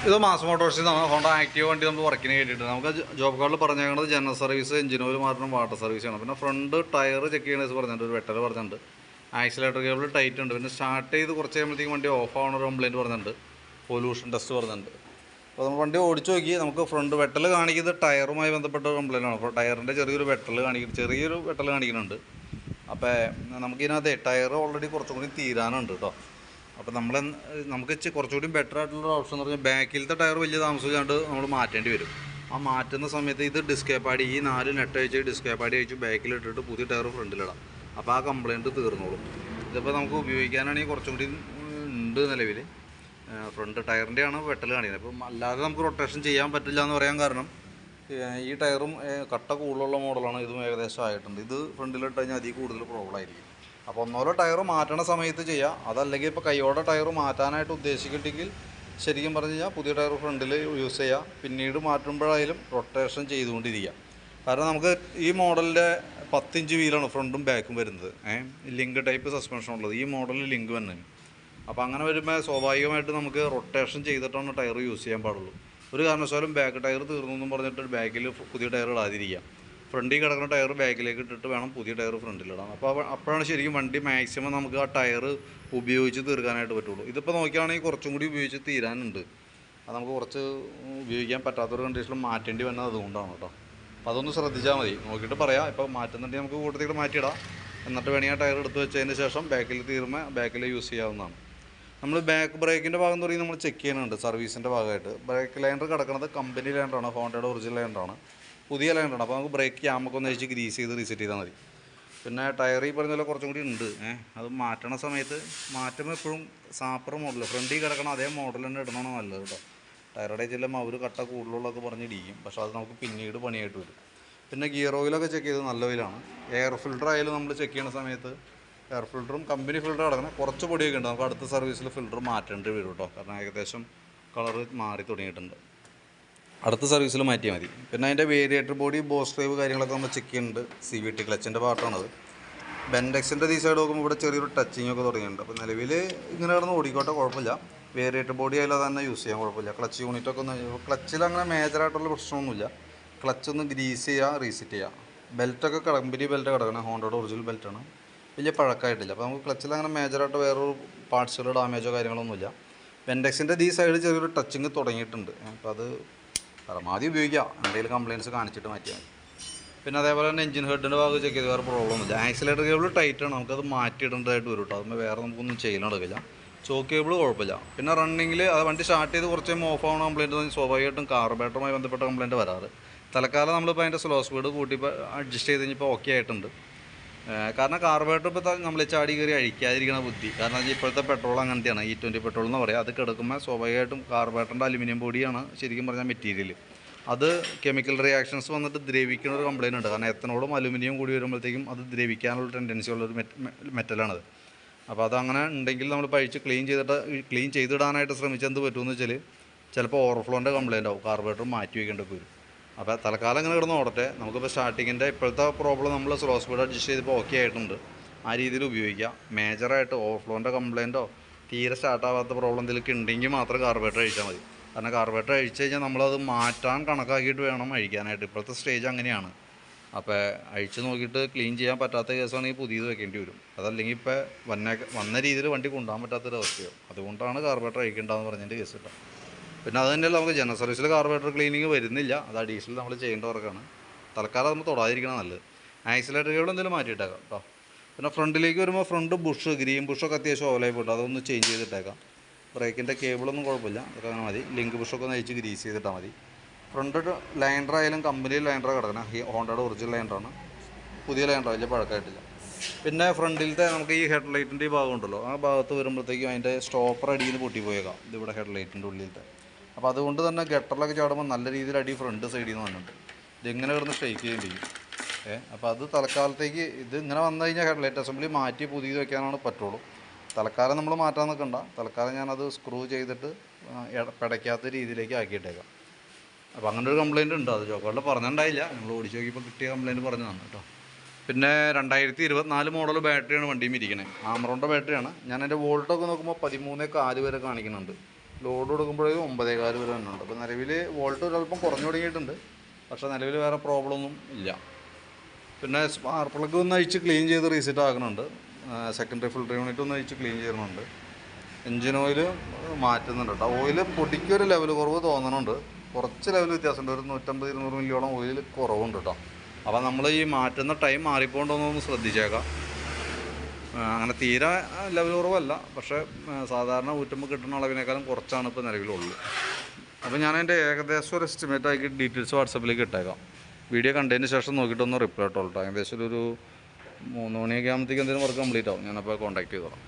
ഇത് മാസ് മോട്ടോഴ്സിൽ നിന്നാണ് Honda active വണ്ടി നമ്മൾ വർക്കിന് കയറ്റിയിട്ട് നമുക്ക് ജോബ് കാർഡിൽ പറഞ്ഞേക്കുന്നത് ജനറൽ സർവീസ്, എഞ്ചിൻ ഓയിൽ മാറ്റണം, വാട്ടർ സർവീസാണ്. പിന്നെ ഫ്രണ്ട് ടയർ ചെക്ക് ചെയ്യണമെന്ന് പറഞ്ഞിട്ടുണ്ട്, ഒരു വെട്ടർ പറഞ്ഞിട്ടുണ്ട്. ആക്സിലേറ്റർ കേബിൾ ടൈറ്റ് ഉണ്ട്. പിന്നെ സ്റ്റാർട്ട് ചെയ്ത് കുറച്ച് കഴിയുമ്പോഴത്തേക്കും വണ്ടി ഓഫ് ആവണ ഒരു കംപ്ലയിൻറ്റ് പറഞ്ഞിട്ടുണ്ട്, പൊല്യൂഷൻ ടെസ്റ്റ് പറഞ്ഞിട്ടുണ്ട്. അപ്പോൾ നമ്മൾ വണ്ടി ഓടിച്ച് നോക്കി നമുക്ക് ഫ്രണ്ട് വെട്ടൽ കാണിക്കുന്നത് ടയറുമായി ബന്ധപ്പെട്ട കംപ്ലയിൻ്റ് ആണ്. അപ്പോൾ ടയറിൻ്റെ ചെറിയൊരു വെട്ടൽ കാണിക്കുന്നുണ്ട്. അപ്പോൾ നമുക്കിതിനകത്ത് ടയർ ഓൾറെഡി കുറച്ചും കൂടി തീരാനുണ്ട് കേട്ടോ. അപ്പോൾ നമുക്ക് കുറച്ചുകൂടി ബെറ്റർ ആയിട്ടുള്ള ഓപ്ഷൻ എന്ന് പറഞ്ഞാൽ ബാക്കിലത്തെ ടയർ വലിയ താമസിച്ചാണ്ട് നമ്മൾ മാറ്റേണ്ടി വരും. ആ മാറ്റുന്ന സമയത്ത് ഇത് ഡിസ്കേ പാഡ്, ഈ 4 നെട്ട് അയച്ച് ഡിസ്കേ പാഡ് അയച്ച് ബാക്കിലിട്ടിട്ട് പുതിയ ടയർ ഫ്രണ്ടിലിടാം. അപ്പോൾ ആ കംപ്ലയിൻറ്റ് തീർന്നോളും. ഇതിപ്പോൾ നമുക്ക് ഉപയോഗിക്കാനാണെങ്കിൽ കുറച്ചും കൂടി ഉണ്ട് നിലവിൽ. ഫ്രണ്ട് ടയറിൻ്റെയാണ് വെട്ടൽ കാണിക്കുന്നത്. അപ്പം അല്ലാതെ നമുക്ക് റൊട്ടേഷൻ ചെയ്യാൻ പറ്റില്ല എന്ന് പറയാൻ കാരണം ഈ ടയറും കട്ട കൂടുതലുള്ള മോഡലാണ്. ഇതും ഏകദേശം ആയിട്ടുണ്ട്. ഇത് ഫ്രണ്ടിലിട്ട് കഴിഞ്ഞാൽ അതിൽ കൂടുതൽ പ്രോബ്ലം ആയിരിക്കും. അപ്പോൾ ഒന്നോരോ ടയർ മാറ്റണ സമയത്ത് ചെയ്യാം. അതല്ലെങ്കിൽ ഇപ്പോൾ കൈയോടെ ടയർ മാറ്റാനായിട്ട് ഉദ്ദേശിച്ചിട്ടെങ്കിൽ ശരിക്കും പറഞ്ഞു കഴിഞ്ഞാൽ പുതിയ ടയർ ഫ്രണ്ടിൽ യൂസ് ചെയ്യുക. പിന്നീട് മാറ്റുമ്പോഴായാലും റൊട്ടേഷൻ ചെയ്തുകൊണ്ടിരിക്കുക. കാരണം നമുക്ക് ഈ മോഡലിൻ്റെ 10 ഇഞ്ച് വീലാണ് ഫ്രണ്ടും ബാക്കും വരുന്നത്. ലിങ്ക് ടൈപ്പ് സസ്പെൻഷൻ ഉള്ളത്. ഈ മോഡലിൽ ലിങ്ക് വന്നത്. അപ്പോൾ അങ്ങനെ വരുമ്പോൾ സ്വാഭാവികമായിട്ട് നമുക്ക് റൊട്ടേഷൻ ചെയ്തിട്ടാണ് ടയർ യൂസ് ചെയ്യാൻ പാടുള്ളൂ. ഒരു കാരണവശാലും ബാക്ക് ടയർ തീർന്നു എന്നും പറഞ്ഞിട്ട് ബാക്കിൽ പുതിയ ടയർ ഇടാതിരിക്കുക. ഫ്രണ്ടിൽ കിടക്കുന്ന ടയർ ബാക്കിലേക്ക് ഇട്ടിട്ട് വേണം പുതിയ ടയർ ഫ്രണ്ടിലിടാം. അപ്പോഴാണ് ശരിക്കും വണ്ടി മാക്സിമം നമുക്ക് ആ ടയർ ഉപയോഗിച്ച് തീർക്കാനായിട്ട് പറ്റുള്ളൂ. ഇതിപ്പോൾ നോക്കുകയാണെങ്കിൽ കുറച്ചും കൂടി ഉപയോഗിച്ച് തീരാനുണ്ട്. അത് നമുക്ക് കുറച്ച് ഉപയോഗിക്കാൻ പറ്റാത്തൊരു കണ്ടീഷനിൽ മാറ്റേണ്ടി വന്നത് അതുകൊണ്ടാണ് കേട്ടോ. അപ്പോൾ അതൊന്ന് ശ്രദ്ധിച്ചാൽ മതി. നോക്കിയിട്ട് പറയാം. ഇപ്പോൾ മാറ്റുന്നുണ്ടെങ്കിൽ നമുക്ക് കൂട്ടത്തിൽ മാറ്റിയിടാം. എന്നിട്ട് വേണമെങ്കിൽ ആ ടയർ എടുത്ത് വെച്ചതിന് ശേഷം ബാക്കിൽ തീരുമ്പോൾ ബാക്കിൽ യൂസ് ചെയ്യാവുന്നതാണ്. നമ്മൾ ബാക്ക് ബ്രേക്കിൻ്റെ ഭാഗം എന്ന് പറയുന്നത് നമ്മൾ ചെക്ക് ചെയ്യുന്നുണ്ട് സർവീസിൻ്റെ ഭാഗമായിട്ട്. ബ്രേക്ക് ലൈനർ കിടക്കുന്നത് കമ്പനി ലൈനറാണ്, ഹോണ്ടയുടെ ഒറിജിനൽ ലൈനറാണ്, പുതിയ ലൈനറാണ്. അപ്പോൾ നമുക്ക് ബ്രേക്ക് ക്യാമൊക്കെ ഒന്ന് വെച്ച് ഗ്രീസ് ചെയ്ത് റീസെറ്റ് ചെയ്താൽ മതി. പിന്നെ ടയർ ഈ പറഞ്ഞ പോലെ കുറച്ചും കൂടി ഉണ്ട്. അത് മാറ്റണ സമയത്ത് മാറ്റുമ്പോൾ എപ്പോഴും സാപ്പർ മോഡൽ ഫ്രണ്ടിൽ കിടക്കണം അതേ മോഡൽ തന്നെ ഇടണമാണ് നല്ലത് കേട്ടോ. ടയറുടെ ചെല്ലുമ്പോൾ അവർ കട്ട കൂടുതലുള്ളതൊക്കെ പറഞ്ഞിടിക്കും. പക്ഷേ അത് നമുക്ക് പിന്നീട് പണിയായിട്ട് വരും. പിന്നെ ഗിയർ ഓയിലൊക്കെ ചെക്ക് ചെയ്ത് നല്ല ഓയിലാണ്. എയർ ഫിൽറ്റർ ആയാലും നമ്മൾ ചെക്ക് ചെയ്യുന്ന സമയത്ത് എയർ ഫിൽറ്ററും കമ്പനി ഫിൽറ്റർ കിടക്കണം. കുറച്ച് പൊടിയൊക്കെ ഉണ്ട്. നമുക്ക് അടുത്ത സർവീസിൽ ഫിൽറ്റർ മാറ്റേണ്ടി വരും കേട്ടോ. കാരണം ഏകദേശം കളറ് മാറി തുടങ്ങിയിട്ടുണ്ട്. അടുത്ത സർവീസിൽ മാറ്റിയാൽ മതി. പിന്നെ അതിൻ്റെ വേരിയേറ്റർ ബോഡി, ബോസ് ഡ്രൈവ് കാര്യങ്ങളൊക്കെ നമ്മൾ ചെക്ക് ചെയ്യുന്നുണ്ട്. CVT ക്ലച്ചിൻ്റെ പാർട്ടാണത്. ബെൻഡെക്സിൻ്റെ ഈ സൈഡ് നോക്കുമ്പോൾ ഇവിടെ ചെറിയൊരു ടച്ചിങ് ഒക്കെ തുടങ്ങിയിട്ടുണ്ട്. അപ്പോൾ നിലവിൽ ഇങ്ങനെ കിടന്ന് ഓടിക്കോട്ടെ, കുഴപ്പമില്ല. വേരിയേറ്റർ ബോഡി ആയാലും അത് തന്നെ യൂസ് ചെയ്യാൻ കുഴപ്പമില്ല. ക്ലച്ച് യൂണിറ്റൊക്കെ ഒന്ന് ക്ലച്ചിൽ അങ്ങനെ മേജറായിട്ടുള്ള പ്രശ്നമൊന്നുമില്ല. ക്ലച്ച് ഒന്ന് ഗ്രീസ് ചെയ്യുക, റീസെറ്റ് ചെയ്യുക. ബെൽറ്റൊക്കെ കമ്പനി ബെൽറ്റ് കിടക്കണം, ഹോണ്ടയുടെ ഒറിജിനൽ ബെൽറ്റാണ്. വലിയ പഴക്കമായിട്ടില്ല. അപ്പോൾ നമുക്ക് ക്ലച്ചിൽ അങ്ങനെ മേജറായിട്ട് വേറൊരു പാർട്സുകൾ ഡാമേജോ കാര്യങ്ങളൊന്നുമില്ല. ബെൻഡെക്സിൻ്റെ ഈ സൈഡ് ചെറിയൊരു ടച്ചിങ് തുടങ്ങിയിട്ടുണ്ട്. അപ്പോൾ അത് പരമാവധി ഉപയോഗിക്കുക. എന്തെങ്കിലും കംപ്ലയിൻറ്റ്സ് കാണിച്ചിട്ട് മാറ്റിയാൽ മതി. പിന്നെ അതേപോലെ തന്നെ എഞ്ചിൻ ഹെഡിൻ്റെ ഭാഗം ചെക്ക് ചെയ്ത് വേറെ പ്രോബ്ലം ഒന്നുമില്ല. ആക്സിലേറ്റർ കേബിൾ ടൈറ്റാണ്, നമുക്കത് മാറ്റിയിടേണ്ടതായിട്ട് വരും കേട്ടോ. അതുമ്പോൾ വേറെ നമുക്കൊന്നും ചെയ്യാൻ നടക്കില്ല. ചോക്ക് കേബിൾ കുഴപ്പമില്ല. പിന്നെ റണ്ണിങ്ങിൽ അത് വണ്ടി സ്റ്റാർട്ട് ചെയ്ത് കുറച്ച് ഓഫ് ആവുന്ന കംപ്ലയിൻറ്റ് സ്വാഭാവികമായിട്ടും കാർബറേറ്ററുമായി ബന്ധപ്പെട്ട കംപ്ലയിൻറ്റ് വരാറ്. തൽക്കാലം നമ്മളിപ്പോൾ അതിൻ്റെ സ്ലോ സ്പീഡ് കൂട്ടിപ്പോൾ അഡ്ജസ്റ്റ് ചെയ്ത് കഴിഞ്ഞപ്പോൾ ഓക്കെ ആയിട്ടുണ്ട്. കാരണം കാർബറേറ്റർ ഇപ്പോൾ നമ്മൾ ചാടി കയറി അഴിക്കാതിരിക്കുന്ന ബുദ്ധി. കാരണം ഇപ്പോഴത്തെ പെട്രോൾ അങ്ങനത്തെയാണ്, E20 പെട്രോൾ എന്ന് പറയുക. അത് കിടക്കുമ്പോൾ സ്വാഭാവികമായിട്ടും കാർബറേറ്ററിൻ്റെ അലുമിനിയം ബോഡിയാണ് ശരിക്കും പറഞ്ഞാൽ മെറ്റീരിയൽ. അത് കെമിക്കൽ റിയാക്ഷൻസ് വന്നിട്ട് ദ്രവിക്കുന്ന ഒരു കംപ്ലയിൻ്റ് ഉണ്ട്. കാരണം എത്തനോളും അലുമിനിയം കൂടി വരുമ്പോഴത്തേക്കും അത് ദ്രവിക്കാനുള്ള ടെൻഡൻസി ഉള്ളൊരു മെറ്റലാണത്. അപ്പോൾ അതങ്ങനെ ഉണ്ടെങ്കിൽ നമ്മൾ പഴിച്ച് ക്ലീൻ ചെയ്തിടാനായിട്ട് ശ്രമിച്ചാൽ എന്ത് പറ്റുമെന്ന് വെച്ചാൽ ചിലപ്പോൾ ഓവർഫ്ലോൻ്റെ കംപ്ലയിൻ്റ് ആവും, കാർബറേറ്റർ മാറ്റി വയ്ക്കേണ്ടത് വരും. അപ്പോൾ തൽക്കാലം ഇങ്ങനെ കിടന്ന് ഓടട്ടെ. നമുക്കിപ്പോൾ സ്റ്റാർട്ടിങ്ങിൻ്റെ ഇപ്പോഴത്തെ പ്രോബ്ലം നമ്മൾ സ്ലോ സ്പീഡ് അഡ്ജസ്റ്റ് ചെയ്തപ്പോൾ ഓക്കെ ആയിട്ടുണ്ട്. ആ രീതിയിൽ ഉപയോഗിക്കുക. മേജറായിട്ട് ഓവർഫ്ലോൻ്റെ കംപ്ലയിൻറ്റോ തീരെ സ്റ്റാർട്ടാവാത്ത പ്രോബ്ലം എന്തെങ്കിലും ഉണ്ടെങ്കിൽ മാത്രം കാർബറേറ്റർ അഴിച്ചാൽ മതി. കാരണം കാർബറേറ്റർ അഴിച്ചു കഴിഞ്ഞാൽ നമ്മളത് മാറ്റാൻ കണക്കാക്കിയിട്ട് വേണം അഴിക്കാനായിട്ട്. ഇപ്പോഴത്തെ സ്റ്റേജ് അങ്ങനെയാണ്. അപ്പോൾ അഴിച്ച് നോക്കിയിട്ട് ക്ലീൻ ചെയ്യാൻ പറ്റാത്ത കേസാണെങ്കിൽ പുതിയത് വെക്കേണ്ടി വരും. അതല്ലെങ്കിൽ ഇപ്പോൾ വന്ന രീതിയിൽ വണ്ടി കൊണ്ടുപോകാൻ പറ്റാത്തൊരവസ്ഥയോ. അതുകൊണ്ടാണ് കാർബറേറ്റർ അഴിക്കേണ്ടതെന്ന് പറഞ്ഞതിൻ്റെ കേസ് കേട്ടോ. പിന്നെ അത് തന്നെയല്ല, നമുക്ക് ജനറൽ സർവീസിൽ കാർബറേറ്റർ ക്ലീനിങ് വരുന്നില്ല. അത് അഡീഷണൽ നമ്മൾ ചെയ്യേണ്ട വർക്കാണ്. തൽക്കാലം നമ്മൾ തൊടാതിരിക്കണം നല്ലത്. ആക്സിലേറ്റർ കേബിൾ എന്തെങ്കിലും മാറ്റിയിട്ടേക്കാം കേട്ടോ. പിന്നെ ഫ്രണ്ടിലേക്ക് വരുമ്പോൾ ഫ്രണ്ട് ബുഷ്, ഗ്രീൻ ബുഷൊക്കെ അത്യാവശ്യം ഓവലായി പോയിട്ട് അതൊന്ന് ചേഞ്ച് ചെയ്തിട്ടേക്കാം. ബ്രേക്കിൻ്റെ കേബിളൊന്നും കുഴപ്പമില്ല, അതൊക്കെ അങ്ങനെ മതി. ലിങ്ക് ബുഷൊക്കെ ഒന്ന് അയച്ച് ഗ്രീസ് ചെയ്തിട്ടാൽ മതി. ഫ്രണ്ട് ലൈനറായാലും കമ്പനി ലൈനറാണ് കിടക്കണം. ഈ ഹോണ്ടയുടെ ഒറിജിനൽ ലൈനറാണ്, പുതിയ ലൈനറാണ്, വലിയ പഴക്കമായിട്ടില്ല. പിന്നെ ഫ്രണ്ടിലത്തെ നമുക്ക് ഈ ഹെഡ് ലൈറ്റിൻ്റെ ഈ ഭാഗം ഉണ്ടല്ലോ, ആ ഭാഗത്ത് വരുമ്പോഴത്തേക്കും അതിൻ്റെ സ്റ്റോപ്പർ അടിയിൽ നിന്ന് പൊട്ടിപ്പോയേക്കാം. ഇതിവിടെ ഹെഡ് ലൈറ്റിൻ്റെ ഉള്ളിലത്തെ. അപ്പോൾ അതുകൊണ്ട് തന്നെ ഗട്ടറിലൊക്കെ ചാടുമ്പോൾ നല്ല രീതിയിൽ അടി ഫ്രണ്ട് സൈഡിൽ നിന്ന് വന്നിട്ടുണ്ട്. ഇതിങ്ങനെ കിടന്ന് ഷെയ്ക്ക് ചെയ്യേണ്ടി വരും. അപ്പോൾ അത് തൽക്കാലത്തേക്ക് ഇത് ഇങ്ങനെ വന്നു കഴിഞ്ഞാൽ ഹെഡ് ലൈറ്റ് അസംബ്ലി മാറ്റി പുതിയത് വെക്കാനാണ് പറ്റുള്ളൂ. തൽക്കാലം നമ്മൾ മാറ്റാൻ നിൽക്കണ്ട. തൽക്കാലം ഞാനത് സ്ക്രൂ ചെയ്തിട്ട് പിടയ്ക്കാത്ത രീതിയിലേക്ക് ആക്കിയിട്ടേക്കാം. അപ്പോൾ അങ്ങനെ ഒരു കംപ്ലയിൻ്റ് ഉണ്ട്. അത് ജോക്കോളിൽ പറഞ്ഞിട്ടുണ്ടായില്ല, നമ്മൾ ഓടിച്ച് നോക്കിയപ്പോൾ കിട്ടിയ കംപ്ലയിൻറ്റ് പറഞ്ഞതാണ് കേട്ടോ. പിന്നെ 2024 മോഡൽ ബാറ്ററിയാണ് വണ്ടിയും ഇരിക്കുന്നത്. ആമറോണിൻ്റെ ബാറ്ററിയാണ്. ഞാൻ എൻ്റെ വോൾട്ടൊക്കെ നോക്കുമ്പോൾ 13.4 വരെ കാണിക്കുന്നുണ്ട്. ലോഡ് കൊടുക്കുമ്പോഴേക്കും 9.15 വരെ വന്നുണ്ട്. അപ്പോൾ നിലവിൽ വോൾട്ട് ഒരല്പം കുറഞ്ഞു തുടങ്ങിയിട്ടുണ്ട്, പക്ഷേ നിലവിൽ വേറെ പ്രോബ്ലം ഒന്നും ഇല്ല. പിന്നെ സ്പാർക്ക് പ്ലഗ് ഒന്ന് അഴിച്ച് ക്ലീൻ ചെയ്ത് റീസെറ്റ് ആക്കുന്നുണ്ട്. സെക്കൻഡറി ഫിൽട്ടർ യൂണിറ്റ് ഒന്ന് അഴിച്ച് ക്ലീൻ ചെയ്യുന്നുണ്ട്. എൻജിൻ ഓയിൽ മാറ്റുന്നുണ്ട് കേട്ടോ. ഓയിൽ പൊടിക്കൊരു ലെവൽ കുറവ് തോന്നുന്നുണ്ട്, കുറച്ച് ലെവൽ വ്യത്യാസമുണ്ട്. ഒരു 150-200 മില്ലിയോളം ഓയിൽ കുറവുണ്ട് കേട്ടോ. അപ്പോൾ നമ്മൾ ഈ മാറ്റുന്ന ടൈം മാറിപ്പോണ്ടോന്നൊന്ന് ശ്രദ്ധിച്ചേക്കാം. അങ്ങനെ തീരെ ലെവൽ കുറവല്ല, പക്ഷേ സാധാരണ ഊറ്റുമ്പോൾ കിട്ടുന്ന അളവിനേക്കാളും കുറച്ചാണ് ഇപ്പോൾ നിലവിലുള്ളൂ. അപ്പോൾ ഞാൻ അതിൻ്റെ ഏകദേശം ഒരു എസ്റ്റിമേറ്റ് ആക്കി ഡീറ്റെയിൽസ് വാട്സപ്പിലേക്ക് ഇട്ടേക്കാം. വീഡിയോ കണ്ടതിന് ശേഷം നോക്കിയിട്ടൊന്ന് റിപ്ലൈ ഇട്ടോളൂ കേട്ടോ. ഏകദേശം ഒരു 3 മണിയൊക്കെ ആകുമ്പോഴത്തേക്ക് എന്തെങ്കിലും വർക്ക് കംപ്ലീറ്റ് ആവും. ഞാനപ്പോൾ കോൺടാക്ട് ചെയ്തോളാം.